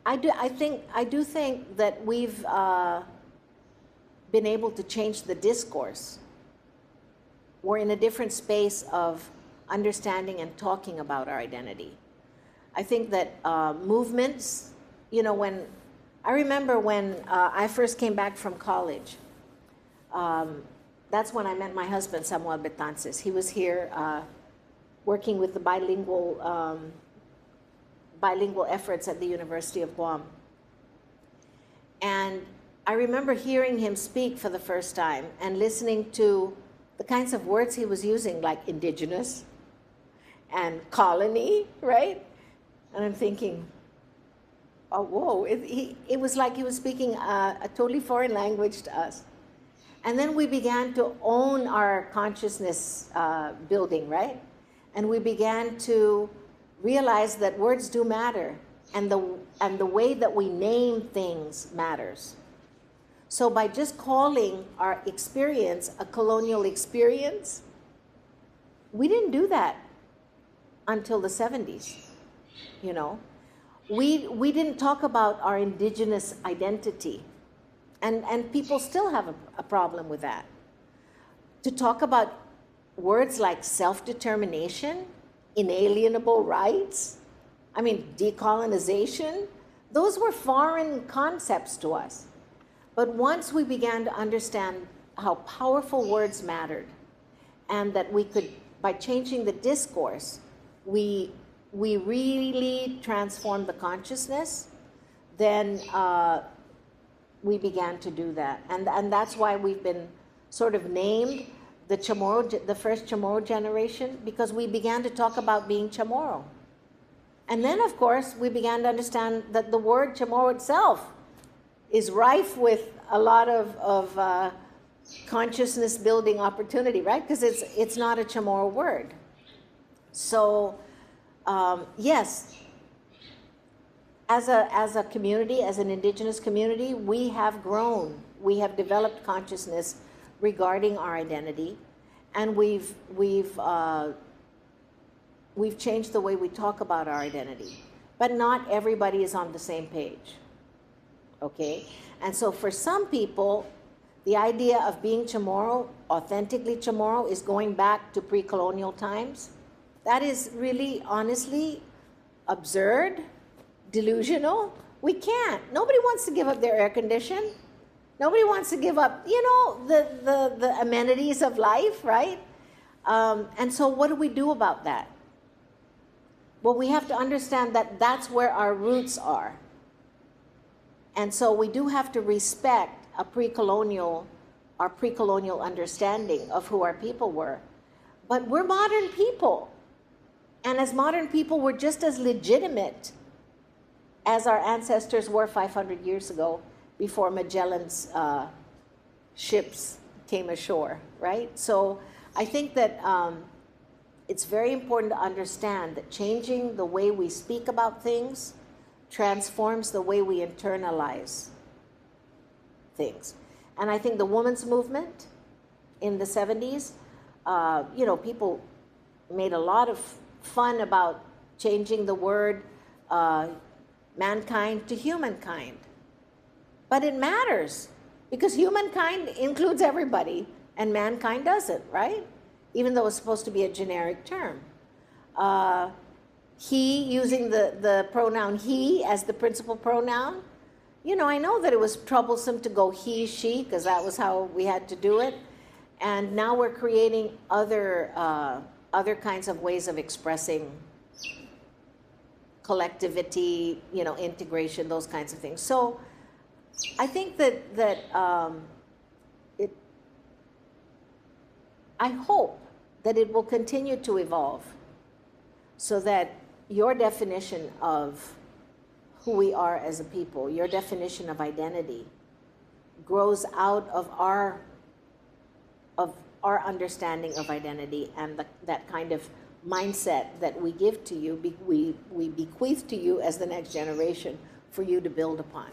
I do think that we've been able to change the discourse. We're in a different space of understanding and talking about our identity. I think that movements, you know, I remember when I first came back from college, that's when I met my husband, Samuel Betances. He was here working with the bilingual efforts at the University of Guam. And I remember hearing him speak for the first time and listening to the kinds of words he was using, like indigenous and colony, right? And I'm thinking, oh, whoa, it was like he was speaking a totally foreign language to us. And then we began to own our consciousness building, right? And we began to realize that words do matter, and the way that we name things matters. So by just calling our experience a colonial experience, we didn't do that until the 70s, you know. We didn't talk about our indigenous identity, and people still have a problem with that. To talk about words like self-determination, inalienable rights, I mean, decolonization, those were foreign concepts to us. But once we began to understand how powerful words mattered, and that we could, by changing the discourse, we really transformed the consciousness, then we began to do that. And that's why we've been sort of named the first Chamorro generation, because we began to talk about being Chamorro. And then, of course, we began to understand that the word Chamorro itself is rife with a lot of consciousness building opportunity, right? Because it's not a Chamorro word. So, yes, as a community, as an indigenous community, we have grown. We have developed consciousness regarding our identity, and we've changed the way we talk about our identity. But not everybody is on the same page. Okay? And so for some people, the idea of being Chamorro, authentically Chamorro, is going back to pre-colonial times. That is really, honestly, absurd, delusional. We can't. Nobody wants to give up their air condition. Nobody wants to give up, you know, the amenities of life, right? And so what do we do about that? Well, we have to understand that that's where our roots are. And so we do have to respect our pre-colonial understanding of who our people were. But we're modern people. And as modern people, we're just as legitimate as our ancestors were 500 years ago, before Magellan's ships came ashore, right? So I think that it's very important to understand that changing the way we speak about things transforms the way we internalize things. And I think the women's movement in the 70s, you know, people made a lot of fun about changing the word mankind to humankind. But it matters, because humankind includes everybody and mankind doesn't, right? Even though it's supposed to be a generic term. He, using the pronoun he as the principal pronoun, you know, I know that it was troublesome to go he, she, because that was how we had to do it. And now we're creating other kinds of ways of expressing collectivity, you know, integration, those kinds of things. So I think that I hope that it will continue to evolve, so that your definition of who we are as a people, your definition of identity, grows out of our understanding of identity, and that kind of mindset that we give to you, we bequeath to you as the next generation for you to build upon.